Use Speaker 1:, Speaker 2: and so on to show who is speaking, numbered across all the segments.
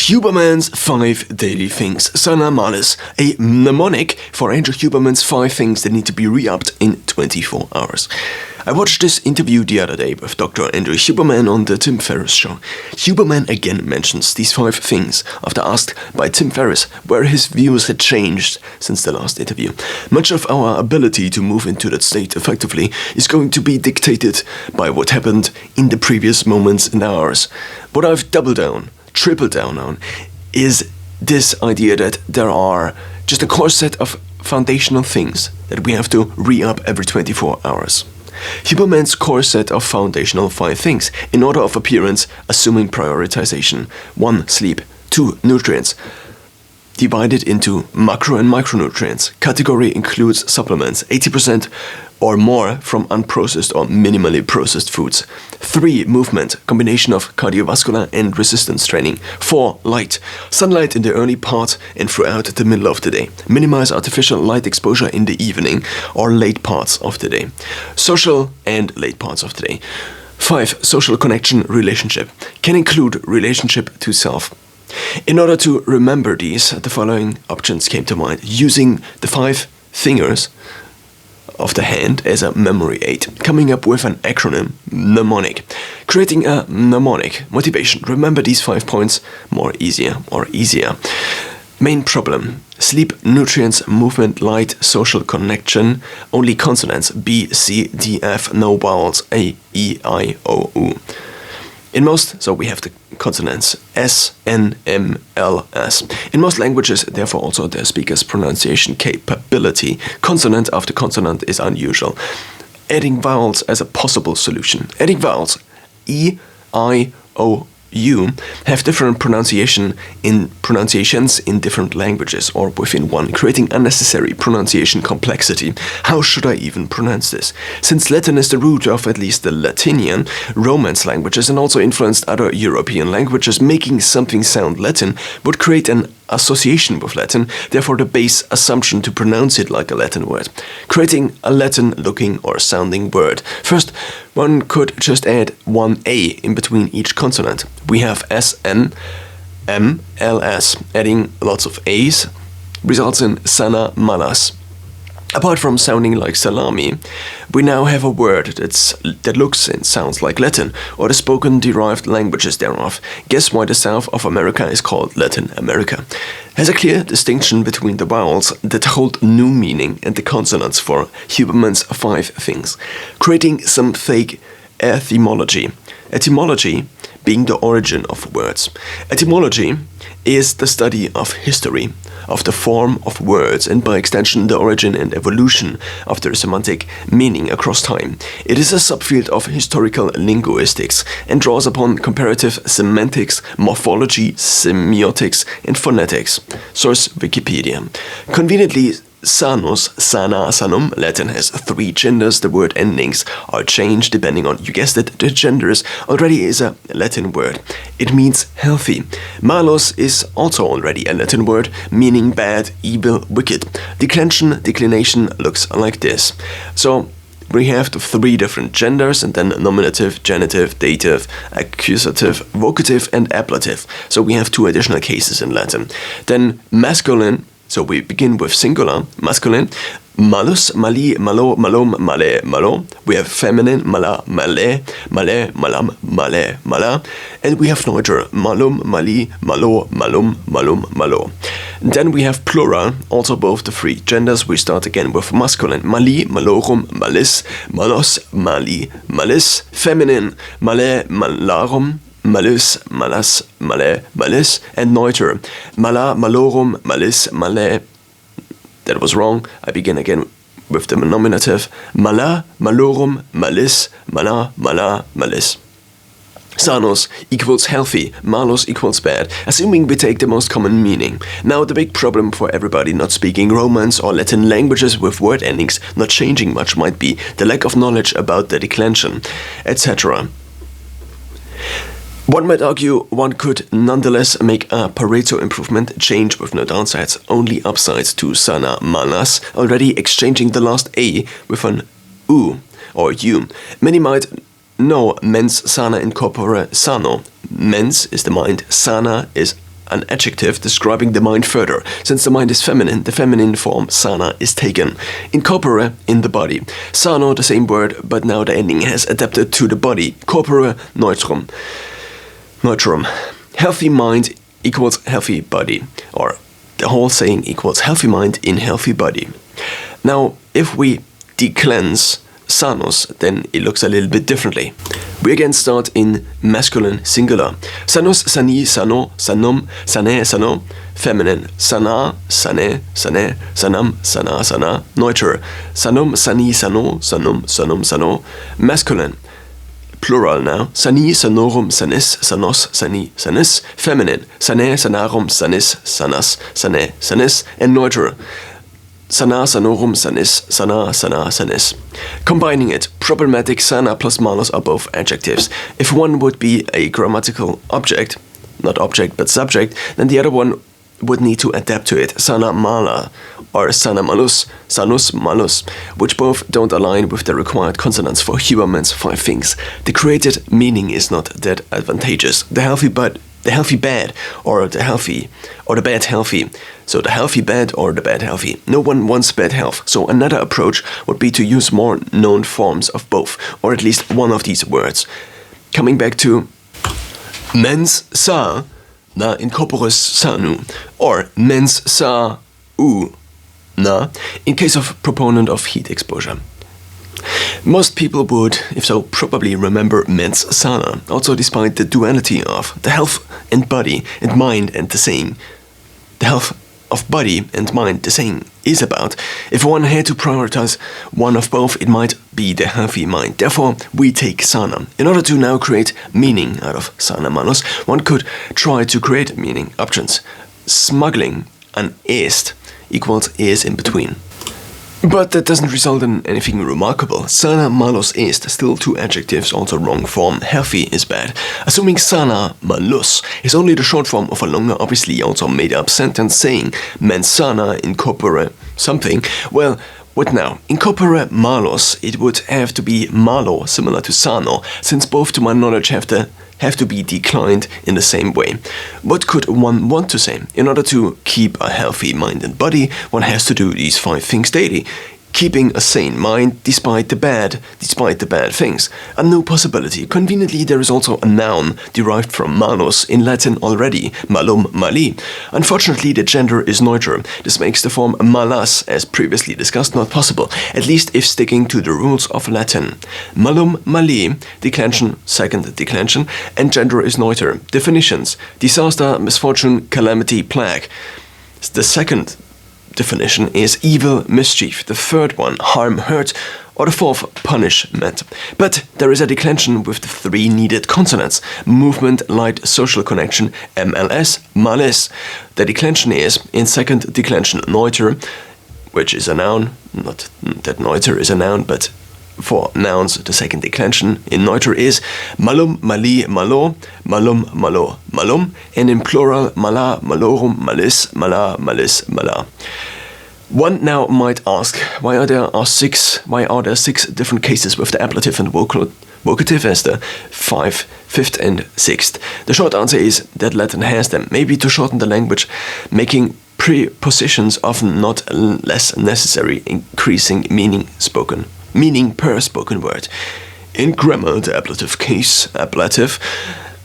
Speaker 1: Huberman's 5 Daily Things. Sana Malis, a mnemonic for Andrew Huberman's 5 things that need to be re-upped in 24 hours. I watched this interview the other day with Dr. Andrew Huberman on the Tim Ferriss show. Huberman again mentions these 5 things after asked by Tim Ferriss where his views had changed since the last interview. Much of our ability to move into that state effectively is going to be dictated by what happened in the previous moments and hours. What I've doubled down, triple down on is this idea that there are just a core set of foundational things that we have to re-up every 24 hours. Huberman's core set of foundational 5 things, in order of appearance, assuming prioritization. 1. Sleep. 2. Nutrients, divided into macro and micronutrients. Category includes supplements, 80% or more from unprocessed or minimally processed foods. 3. Movement, combination of cardiovascular and resistance training. 4. Light, sunlight in the early part and throughout the middle of the day. Minimize artificial light exposure in the evening or late parts of the day. Social and late parts of the day. 5. Social connection, relationship, can include relationship to self. In order to remember these, the following options came to mind, using the 5 fingers of the hand as a memory aid, coming up with an acronym, MNEMONIC. Creating a mnemonic, motivation, remember these 5 points easier. Main problem, sleep, nutrients, movement, light, social connection, only consonants, B, C, D, F, no vowels, A, E, I, O, U. In most, so we have the consonants S, N, M, L, S. In most languages, therefore also the speaker's pronunciation capability, consonant after consonant, is unusual. Adding vowels as a possible solution. Adding vowels, E, I, O, U, have different pronunciations in different languages or within one, creating unnecessary pronunciation complexity. How should I even pronounce this? Since Latin is the root of at least the Latinian, Romance languages and also influenced other European languages, making something sound Latin would create an association with Latin, therefore the base assumption to pronounce it like a Latin word, creating a Latin-looking or sounding word. First, one could just add one A in between each consonant. We have S, N, M, L, S. Adding lots of A's results in Sana Malas. Apart from sounding like salami, we now have a word that looks and sounds like Latin, or the spoken derived languages thereof. Guess why the South of America is called Latin America? Has a clear distinction between the vowels that hold new meaning and the consonants for Huberman's 5 things, creating some fake etymology. Etymology being the origin of words. Etymology is the study of history, of the form of words, and by extension the origin and evolution of their semantic meaning across time. It is a subfield of historical linguistics and draws upon comparative semantics, morphology, semiotics, and phonetics. Source Wikipedia. Conveniently, sanus, sana, sanum, Latin has 3 genders. The word endings are changed depending on, you guessed it, the genders. Already is a Latin word. It means healthy. Malus is also already a Latin word, meaning bad, evil, wicked. Declination looks like this. So we have the 3 different genders and then nominative, genitive, dative, accusative, vocative, and ablative. So we have 2 additional cases in Latin. Then masculine. So we begin with singular, masculine, malus, mali, malo, malum, male, malo. We have feminine, mala, male, male, malam, male, mala. And we have neuter, malum, mali, malo, malum, malum, malo. And then we have plural, also both the 3 genders. We start again with masculine, mali, malorum, malis, malos, mali, malis. Feminine, male, malarum, malus, malas, male, malis, and neuter, mala, malorum, malis, male. That was wrong. I begin again with the nominative, mala, malorum, malis, mala, mala, malis. Sanus equals healthy, malus equals bad, assuming we take the most common meaning. Now the big problem for everybody not speaking Romance or Latin languages with word endings not changing much might be the lack of knowledge about the declension, etc. One might argue one could nonetheless make a Pareto improvement change with no downsides, only upsides to Sana Malas, already exchanging the last A with an U or U. Many might know mens sana in corpore sano. Mens is the mind, sana is an adjective describing the mind further. Since the mind is feminine, the feminine form sana is taken. In corpore, in the body. Sano, the same word, but now the ending has adapted to the body. Corpore, neutrum. Neutrum. Healthy mind equals healthy body. Or the whole saying equals healthy mind in healthy body. Now, if we declense sanos, then it looks a little bit differently. We again start in masculine singular. Sanos, sani, sano, sanum, sane, sano. Feminine. Sana, sane, sane, sanam, sana, sana. Neuter. Sanum, sani, sano, sanum, sanum, sano. Masculine. Plural now. Sani, sanorum, sanis, sanos, sani, sanis. Feminine. Sane, sanarum, sanis, sanas, sane, sanis. And neuter. Sana, sanorum, sanis, sana, sana, sanis. Combining it, problematic sana plus malus are both adjectives. If one would be a grammatical object, not object but subject, then the other one would need to adapt to it. Sana mala or sana malus, sanus malus, which both don't align with the required consonants for Huberman'S 5 things. The created meaning is not that advantageous. The healthy bad, or the bad healthy. So the healthy bad or the bad healthy. No one wants bad health, so another approach would be to use more known forms of both, or at least one of these words. Coming back to mens sa, na in corporis sanu, or mens sa u, na, in case of proponent of heat exposure. Most people would, if so, probably remember mens sana, also despite the duality of the health and body and mind and the saying. The health of body and mind the saying is about. If one had to prioritize one of both, it might be the healthy mind. Therefore, we take sana. In order to now create meaning out of sana manus, one could try to create meaning options. Smuggling an est equals is in between. But that doesn't result in anything remarkable. Sana malus est, still two adjectives, also wrong form. Healthy is bad. Assuming sana malus is only the short form of a longer, obviously also made up sentence saying mens sana in corpore something, well, what now? In corpore malus, it would have to be malo, similar to sano, since both to my knowledge have to be declined in the same way. What could one want to say? In order to keep a healthy mind and body, one has to do these 5 things daily. Keeping a sane mind despite the bad things. A new possibility. Conveniently, there is also a noun derived from malus in Latin already, malum, mali. Unfortunately, the gender is neuter. This makes the form malas, as previously discussed, not possible, at least if sticking to the rules of Latin. Malum, mali, declension, second declension, and gender is neuter. Definitions: disaster, misfortune, calamity, plague. The second definition is evil, mischief. The third one, harm, hurt, or the fourth, punishment. But there is a declension with the 3 needed consonants: movement, light, social connection, MLS, malis. The declension is, in second declension, neuter, which is a noun. Not that neuter is a noun, but for nouns, the second declension in neuter is malum, mali, malo, malum, malo, malum, and in plural, mala, malorum, malis, mala, malis, mala. One now might ask, why are there 6 different cases with the ablative and vocative as the 5th, 5th, and 6th? The short answer is that Latin has them, maybe to shorten the language, making prepositions often not less necessary, increasing meaning per spoken word. In grammar, the ablative case, ablative,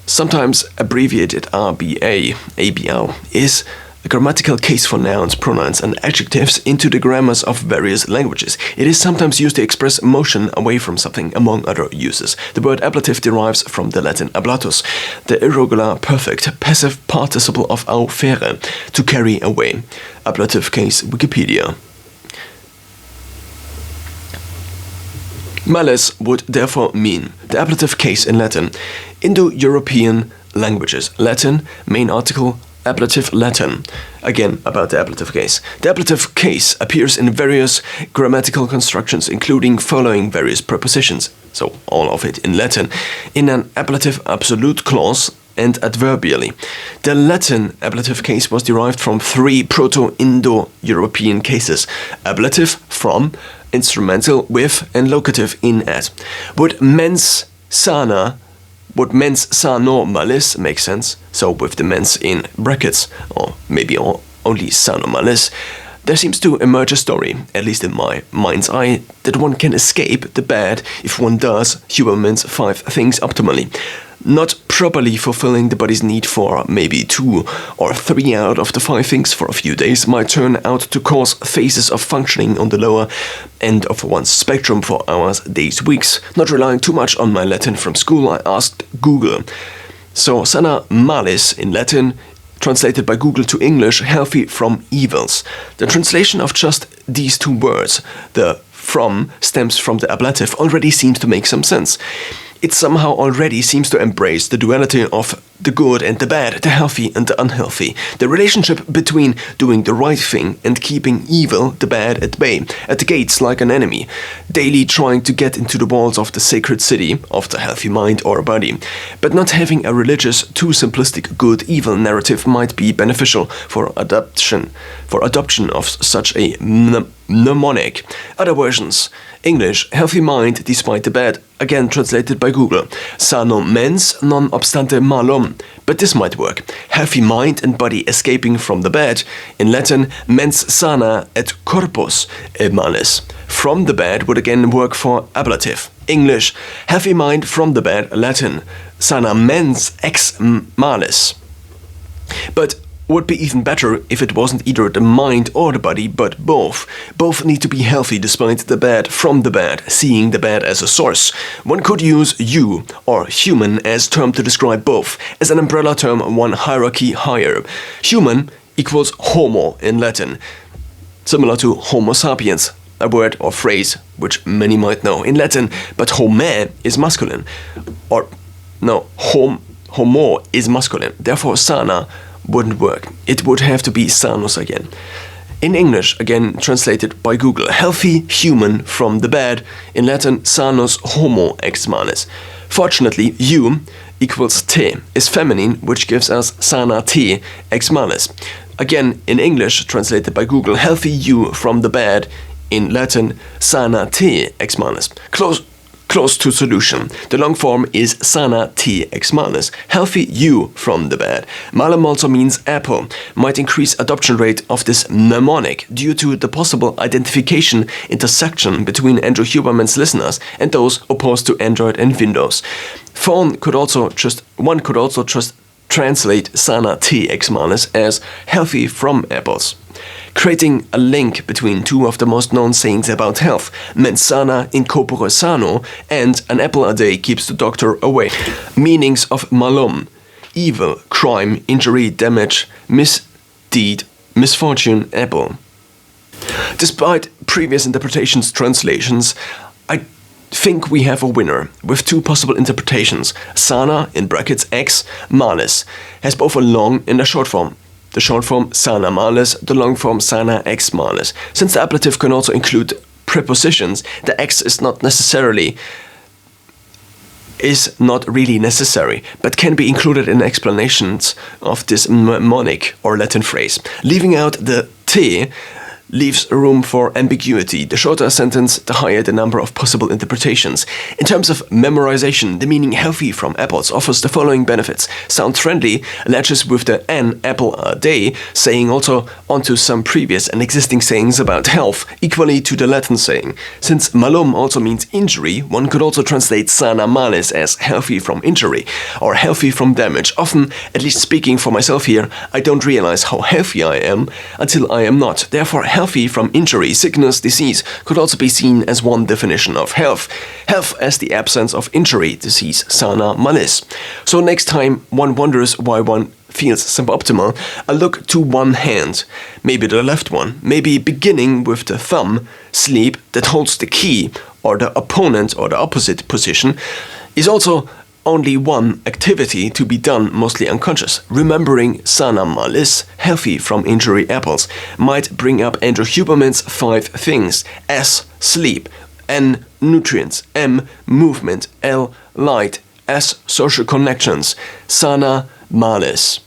Speaker 1: sometimes abbreviated RBA, ABL, is a grammatical case for nouns, pronouns, and adjectives into the grammars of various languages. It is sometimes used to express motion away from something, among other uses. The word ablative derives from the Latin ablatus, the irregular perfect passive participle of aufere, to carry away. Ablative case, Wikipedia. Malice would therefore mean the ablative case in Latin. Indo-European languages. Latin, main article, ablative Latin. Again, about the ablative case. The ablative case appears in various grammatical constructions, including following various prepositions, so all of it in Latin, in an ablative absolute clause and adverbially. The Latin ablative case was derived from 3 Proto-Indo-European cases: ablative, from, instrumental, with, and locative, in, at. Would mens sana Would mens sano malis make sense? So with the mens in brackets, or maybe only sano malis, there seems to emerge a story, at least in my mind's eye, that one can escape the bad if one does Huberman's 5 things optimally. Not properly fulfilling the body's need for maybe 2 or 3 out of the 5 things for a few days might turn out to cause phases of functioning on the lower end of one's spectrum for hours, days, weeks. Not relying too much on my Latin from school, I asked Google. So sana malis in Latin, translated by Google to English, healthy from evils. The translation of just these 2 words, the from stems from the ablative, already seems to make some sense. It somehow already seems to embrace the duality of the good and the bad, the healthy and the unhealthy, the relationship between doing the right thing and keeping evil, the bad, at bay, at the gates like an enemy, daily trying to get into the walls of the sacred city, of the healthy mind or body. But not having a religious, too simplistic good-evil narrative might be beneficial for adoption of such a mnemonic. Other versions. English, healthy mind despite the bad, again translated by Google. Sano mens non obstante malum. But this might work. Healthy mind and body escaping from the bad. In Latin, mens sana et corpus e malis. From the bad would again work for ablative. English, healthy mind from the bad. Latin, sana mens ex malis. But would be even better if it wasn't either the mind or the body, but both. Both need to be healthy despite the bad from the bad, seeing the bad as a source. One could use you or human as term to describe both, as an umbrella term one hierarchy higher. Human equals homo in Latin, similar to homo sapiens, a word or phrase which many might know in Latin, but homo is masculine. Or, no, homo is masculine, therefore sana wouldn't work. It would have to be sanus again. In English, again translated by Google, healthy human from the bad. In Latin, sanus homo ex malis. Fortunately, you equals te is feminine, which gives us sana te ex malis. Again, in English, translated by Google, healthy you from the bad. In Latin, sana te ex malis. Close to solution. The long form is sana te ex malis, healthy you from the bad. Malum also means apple, might increase adoption rate of this mnemonic due to the possible identification intersection between Andrew Huberman's listeners and those opposed to Android and Windows. One could also just translate sana te ex malis as healthy from apples, creating a link between 2 of the most known sayings about health, mens sana in corpore sano, and an apple a day keeps the doctor away. Meanings of malum: evil, crime, injury, damage, misdeed, misfortune, apple. Despite previous translations, I think we have a winner with 2 possible interpretations. Sana, in brackets ex malis, has both a long and a short form. The short form sana malis, the long form sana ex malis. Since the ablative can also include prepositions, the ex is not really necessary, but can be included in explanations of this mnemonic or Latin phrase. Leaving out the te leaves room for ambiguity. The shorter a sentence, the higher the number of possible interpretations. In terms of memorization, the meaning healthy from apples offers the following benefits. Sound friendly, latches with the an apple a day, saying also onto some previous and existing sayings about health, equally to the Latin saying. Since malum also means injury, one could also translate sana malis as healthy from injury, or healthy from damage. Often, at least speaking for myself here, I don't realize how healthy I am until I am not. Therefore, healthy from injury, sickness, disease could also be seen as one definition of health. Health as the absence of injury, disease, sana malis. So next time one wonders why one feels suboptimal, a look to one hand, maybe the left one, maybe beginning with the thumb, sleep, that holds the key, or the opponent or the opposite position, is also only one activity to be done mostly unconscious. Remembering sana malis, healthy from injury apples, might bring up Andrew Huberman's 5 things. S, sleep. N, nutrients. M, movement. L, light. S, social connections. Sana malis.